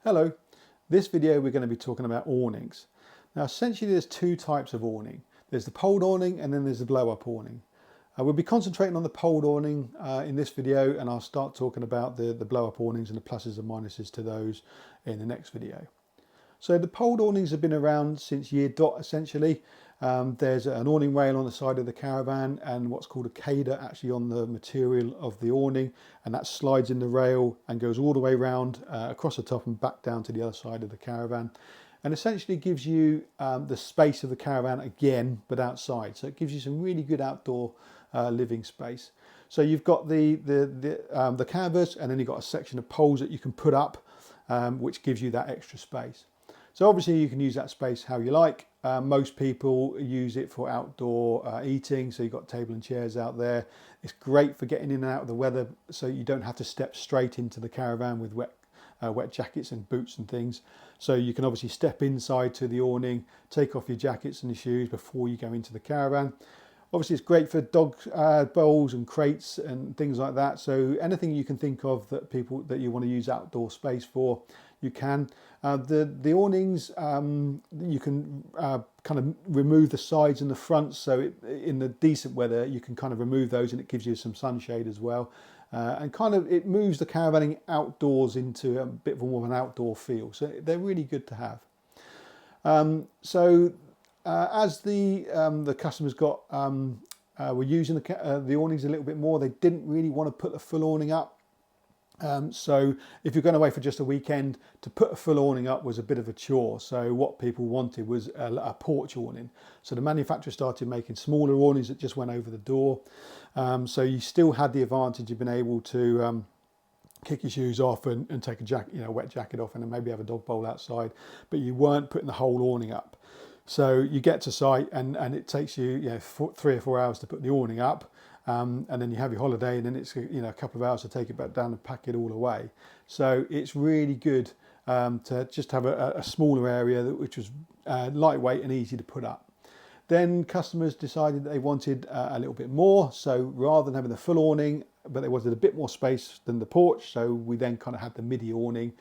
Hello, this video we're going to be talking about awnings. Now essentially there's two types of awning. There's the poled awning and then there's the blow up awning. We'll be concentrating on the poled awning in this video, and I'll start talking about the blow up awnings and the pluses and minuses to those in the next video. So the poled awnings have been around since year dot essentially. There's an awning rail on the side of the caravan and what's called a cader actually on the material of the awning, and that slides in the rail and goes all the way around across the top and back down to the other side of the caravan, and essentially gives you the space of the caravan again but outside. So it gives you some really good outdoor living space. So you've got the canvas, and then you've got a section of poles that you can put up, which gives you that extra space. So obviously you can use that space how you like. Most people use it for outdoor eating, so you've got table and chairs out there. It's great for getting in and out of the weather, so you don't have to step straight into the caravan with wet jackets and boots and things. So you can obviously step inside to the awning, take off your jackets and your shoes before you go into the caravan. Obviously it's great for dog bowls and crates and things like that. So anything you can think of that you want to use outdoor space for, you can. The awnings, you can kind of remove the sides and the fronts, so in the decent weather you can kind of remove those, and it gives you some sunshade as well, and kind of it moves the caravanning outdoors into a bit more of an outdoor feel. So they're really good to have. As the customers were using the awnings a little bit more, they didn't really want to put the full awning up. So if you're going away for just a weekend, to put a full awning up was a bit of a chore. So what people wanted was a porch awning. So the manufacturer started making smaller awnings that just went over the door. So you still had the advantage of being able to kick your shoes off and take a jacket, wet jacket off, and then maybe have a dog bowl outside, but you weren't putting the whole awning up. So you get to site and it takes you 3 or 4 hours to put the awning up. And then you have your holiday, and then it's a couple of hours to take it back down and pack it all away. So it's really good to just have a smaller area which was lightweight and easy to put up. Then customers decided that they wanted a little bit more, so rather than having the full awning, but they wanted a bit more space than the porch, so we then kind of had the midi awning,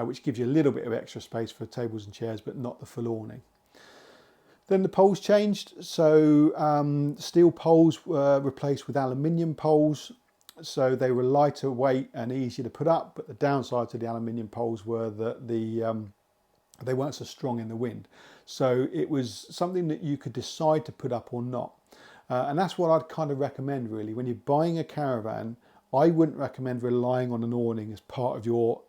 which gives you a little bit of extra space for tables and chairs, but not the full awning. Then the poles changed, so steel poles were replaced with aluminium poles, so they were lighter weight and easier to put up, but the downside to the aluminium poles were that they weren't so strong in the wind. So it was something that you could decide to put up or not, and that's what I'd kind of recommend really. When you're buying a caravan, I wouldn't recommend relying on an awning as part of your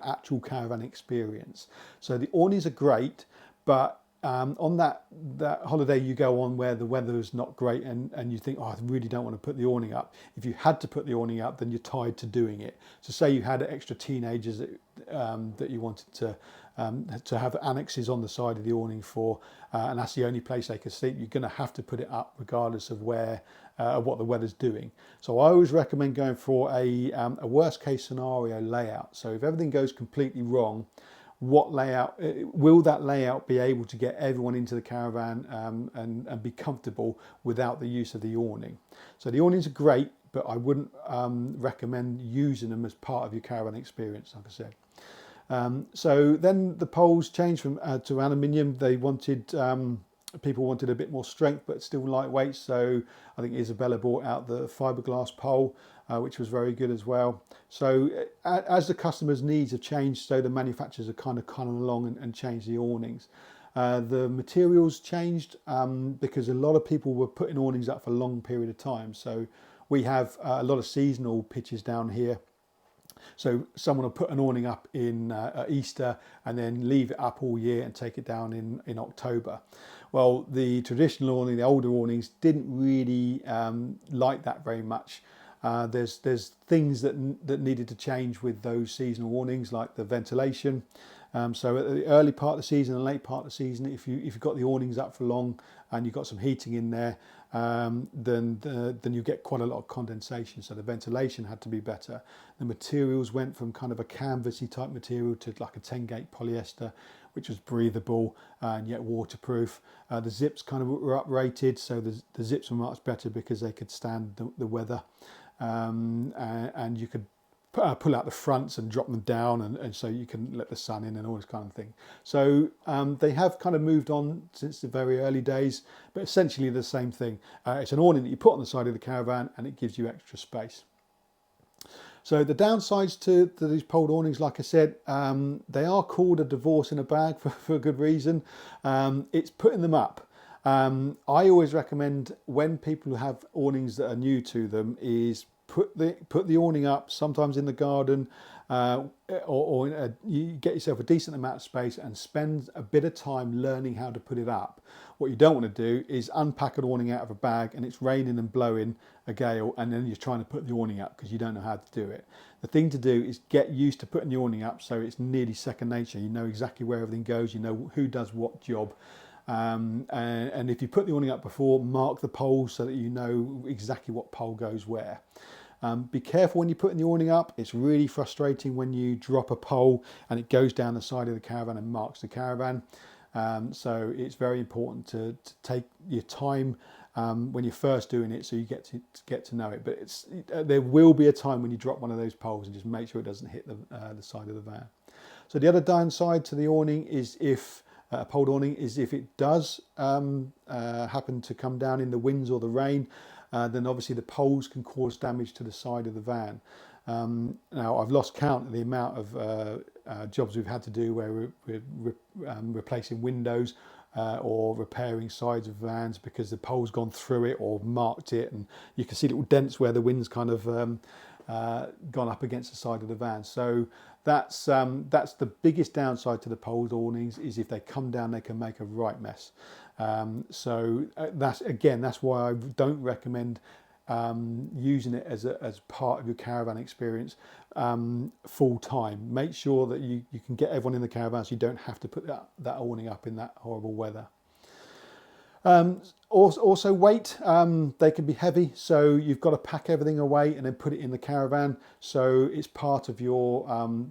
actual caravan experience. So the awnings are great, but on that holiday you go on where the weather is not great and you think, oh, I really don't want to put the awning up. If you had to put the awning up, then you're tied to doing it. So say you had extra teenagers that you wanted to have annexes on the side of the awning for, and that's the only place they could sleep, you're going to have to put it up regardless of what the weather's doing. So I always recommend going for a worst case scenario layout. So if everything goes completely wrong, will that layout be able to get everyone into the caravan and be comfortable without the use of the awning? So the awnings are great, but I wouldn't recommend using them as part of your caravan experience, like I said. So then the poles changed to aluminium. People wanted a bit more strength but still lightweight, so I think Isabella brought out the fiberglass pole, which was very good as well. So as the customers' needs have changed, so the manufacturers have kind of come along and changed the awnings. The materials changed because a lot of people were putting awnings up for a long period of time. So we have a lot of seasonal pitches down here. So someone will put an awning up in Easter and then leave it up all year and take it down in October. Well, the traditional awning, the older awnings, didn't really like that very much. There's things that needed to change with those seasonal awnings, like the ventilation. So at the early part of the season and late part of the season, if you've got the awnings up for long and you've got some heating in there, then you get quite a lot of condensation. So the ventilation had to be better. The materials went from kind of a canvasy type material to like a 10-gauge polyester, which was breathable and yet waterproof. The zips kind of were uprated, so the zips were much better because they could stand the weather, and you could pull out the fronts and drop them down, and so you can let the sun in and all this kind of thing. So they have kind of moved on since the very early days, but essentially the same thing. It's an awning that you put on the side of the caravan, and it gives you extra space. So the downsides to these poled awnings, like I said, they are called a divorce in a bag for a good reason. It's putting them up. I always recommend, when people have awnings that are new to them, is put the awning up, sometimes in the garden, or you get yourself a decent amount of space and spend a bit of time learning how to put it up. What you don't want to do is unpack an awning out of a bag and it's raining and blowing a gale, and then you're trying to put the awning up because you don't know how to do it. The thing to do is get used to putting the awning up so it's nearly second nature. You know exactly where everything goes, you know who does what job. And if you put the awning up before, mark the poles so that you know exactly what pole goes where. Be careful when you're putting the awning up. It's really frustrating when you drop a pole and it goes down the side of the caravan and marks the caravan. So it's very important to take your time when you're first doing it, so you get to know it. But there will be a time when you drop one of those poles, and just make sure it doesn't hit the side of the van. So the other downside to the awning is if a poled awning is if it does happen to come down in the winds or the rain, then obviously the poles can cause damage to the side of the van. Now, I've lost count of the amount of jobs we've had to do where we're replacing windows or repairing sides of vans because the pole's gone through it or marked it, and you can see little dents where the wind's kind of gone up against the side of the van. So that's the biggest downside to the poled awnings, is if they come down, they can make a right mess. So that's why I don't recommend using it as part of your caravan experience full time. Make sure that you can get everyone in the caravan so you don't have to put that awning up in that horrible weather. Also weight, they can be heavy, so you've got to pack everything away and then put it in the caravan, so it's part of your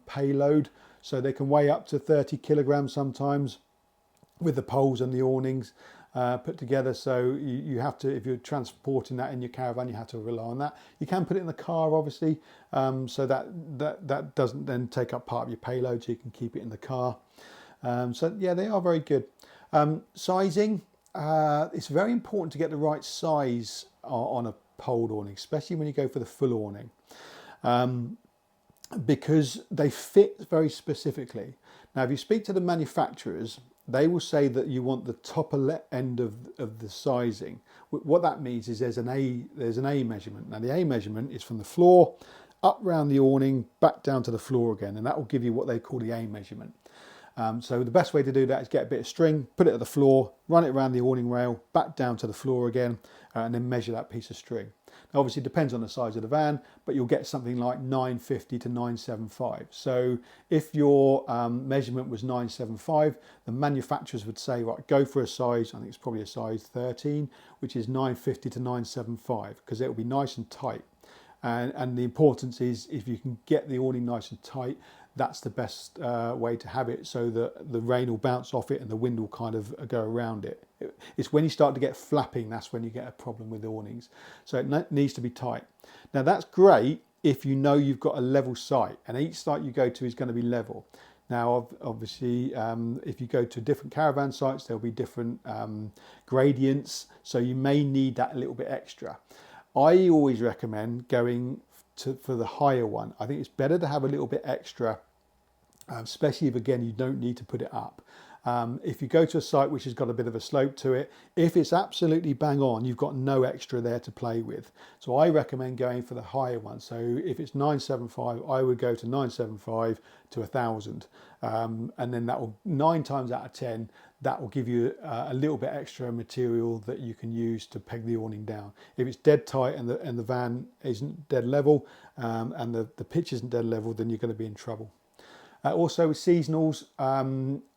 payload. So they can weigh up to 30 kilograms sometimes with the poles and the awnings put together. So you have to, if you're transporting that in your caravan, you have to rely on that. You can put it in the car, obviously, so that doesn't then take up part of your payload, so you can keep it in the car. So yeah, they are very good. Sizing, it's very important to get the right size on a poled awning, especially when you go for the full awning, because they fit very specifically. Now, if you speak to the manufacturers, they will say that you want the top end of the sizing. What that means is there's an A measurement. Now, the A measurement is from the floor up round the awning, back down to the floor again, and that will give you what they call the A measurement. So the best way to do that is get a bit of string, put it at the floor, run it around the awning rail, back down to the floor again, and then measure that piece of string. Now, obviously it depends on the size of the van, but you'll get something like 950 to 975. So if your measurement was 975, the manufacturers would say, right, go for a size, I think it's probably a size 13, which is 950 to 975, because it will be nice and tight. And the importance is, if you can get the awning nice and tight, that's the best way to have it, so that the rain will bounce off it and the wind will kind of go around it. It's when you start to get flapping, that's when you get a problem with the awnings. So it needs to be tight. Now, that's great if you know you've got a level site, and each site you go to is going to be level. Now, obviously, if you go to different caravan sites, there'll be different gradients, so you may need that a little bit extra. I always recommend going for the higher one. I think it's better to have a little bit extra, especially if, again, you don't need to put it up. If you go to a site which has got a bit of a slope to it, if it's absolutely bang on, you've got no extra there to play with. So I recommend going for the higher one. So if it's 975, I would go to 975 to 1000. And then that will, 9 times out of 10, that will give you a little bit extra material that you can use to peg the awning down. If it's dead tight and the van isn't dead level, and the pitch isn't dead level, then you're going to be in trouble. Also with seasonals,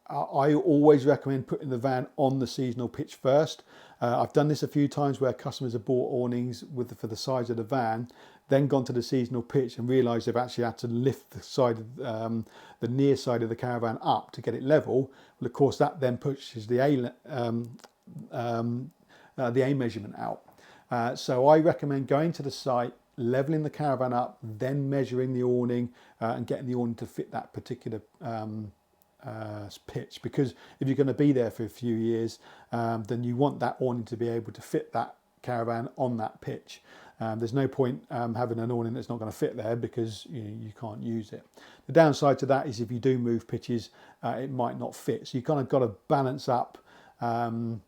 I always recommend putting the van on the seasonal pitch first. I've done this a few times where customers have bought awnings for the size of the van, then gone to the seasonal pitch and realised they've actually had to lift the side of the near side of the caravan up to get it level. Well, of course, that then pushes the A measurement out. So I recommend going to the site leveling the caravan up, then measuring the awning and getting the awning to fit that particular pitch. Because if you're going to be there for a few years, then you want that awning to be able to fit that caravan on that pitch. There's no point having an awning that's not going to fit there, because you can't use it. The downside to that is if you do move pitches, it might not fit. So you kind of got to balance up the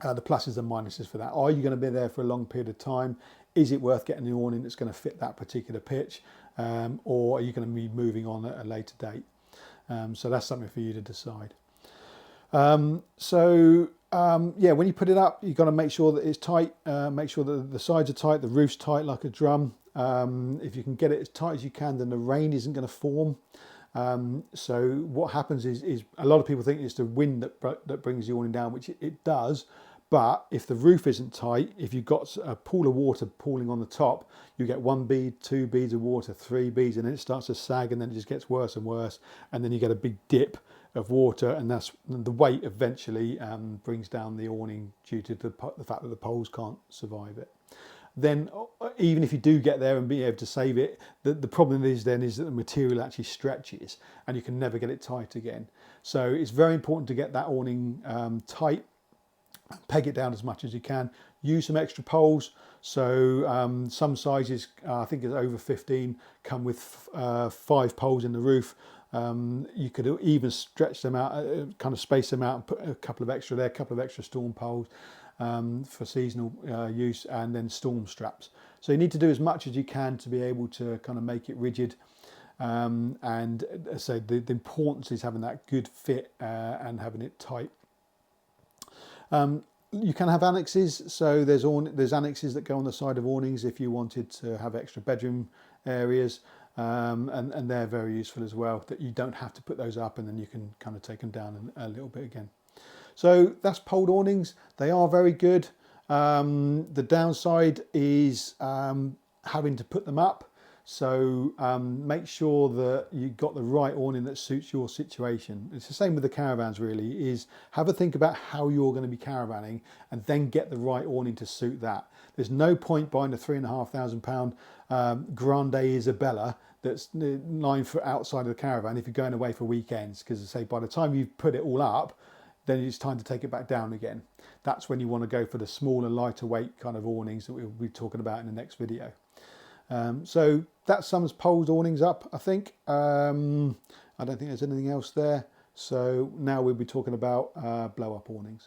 pluses and minuses for that. Are you going to be there for a long period of time? Is it worth getting an awning that's going to fit that particular pitch? Or are you going to be moving on at a later date? So that's something for you to decide. Yeah, when you put it up, you've got to make sure that it's tight, make sure that the sides are tight, the roof's tight like a drum. If you can get it as tight as you can, then the rain isn't going to form. So what happens is a lot of people think it's the wind that brings the awning down, which it does. But if the roof isn't tight, if you've got a pool of water pooling on the top, you get 1 bead, 2 beads of water, 3 beads, and then it starts to sag, and then it just gets worse and worse. And then you get a big dip of water, and that's the weight eventually brings down the awning due to the fact that the poles can't survive it. Then even if you do get there and be able to save it, the problem is that the material actually stretches and you can never get it tight again. So it's very important to get that awning tight, peg it down as much as you can, use some extra poles. So some sizes, I think it's over 15, come with 5 poles in the roof. You could even stretch them out, kind of space them out and put a couple of extra there, a couple of extra storm poles for seasonal use, and then storm straps. So you need to do as much as you can to be able to kind of make it rigid. And so the importance is having that good fit and having it tight. You can have annexes, so there's annexes that go on the side of awnings if you wanted to have extra bedroom areas, and they're very useful as well, that you don't have to put those up, and then you can kind of take them down a little bit again. So that's poled awnings. They are very good. The downside is having to put them up. So make sure that you've got the right awning that suits your situation. It's the same with the caravans really, is have a think about how you're going to be caravanning and then get the right awning to suit that. There's no point buying a £3,500 Grande Isabella that's 9 foot outside of the caravan if you're going away for weekends, because I say by the time you've put it all up, then it's time to take it back down again. That's when you want to go for the smaller, lighter weight kind of awnings that we'll be talking about in the next video. So that sums poled awnings up, I think. I don't think there's anything else there. So now we'll be talking about blow up awnings.